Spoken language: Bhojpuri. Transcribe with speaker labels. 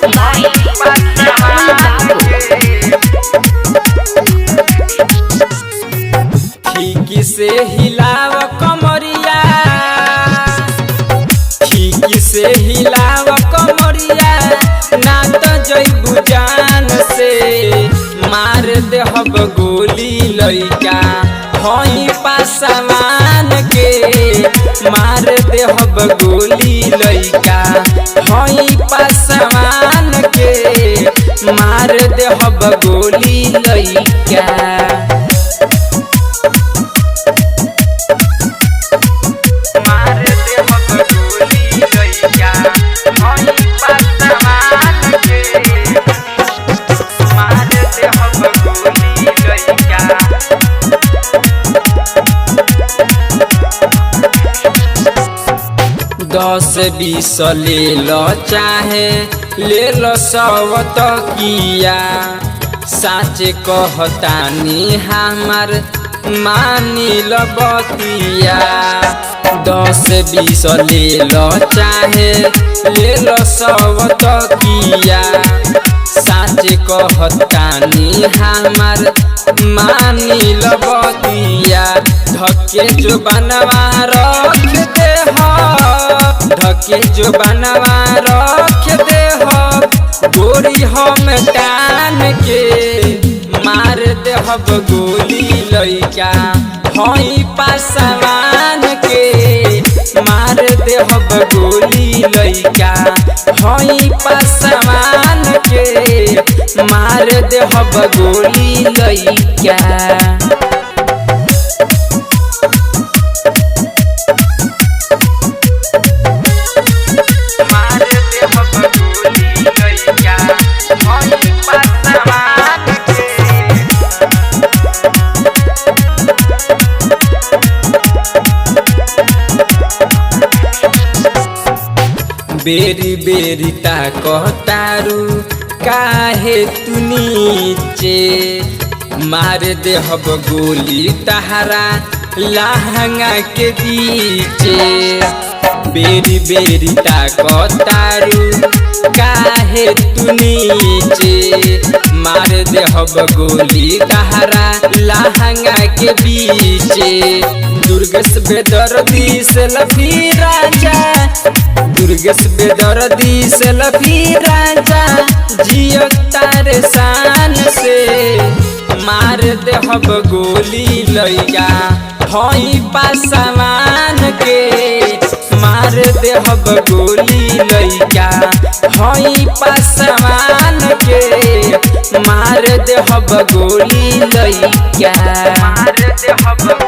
Speaker 1: by Rahul Babu.
Speaker 2: खिड़की से हिलाव कमरिया, खिड़की से हिलाव कमरिया, ना तो जइबू जान से मार देहब गोली लइका हई पासवान के, मार देहब गोली लइका हई पासवान के, मार देहब गोली लइका। दस बीस ले लो चाहे ले लो 100 तकिया, साचे कहतानी हमार मानी लो बतिया। 10 20 ले लो चाहे ले लो 100 तकिया, साचे कहतानी हमार मानी लो बतिया। धके जो बनवा रख दे हो, धके जो बनवा रख दे हो, गोरी हम टान के मार देहब गोली लइका हई पासवान के, मार देहब गोली लइका हई पासवान के, मार देहब गोली लइका। बेरी बेरी कहतारू काहे तू नीचे, मार देहब गोली तहरा लहंगा के बीचे। बेरी बेरी कहतारू काहे तू नीचे, मार देहब गोली तहरा लहंगा के बीचे। दुर्गेश बेदर्दी से लफी राजा, दुर्गेश बेदर्दी से लफी राजा, जियो तारे शान से मार देहब गोली लइका हई पासवान के, मार देहब गोली लइका हई पासवान के, मार देहब गोली लइका, मार देहब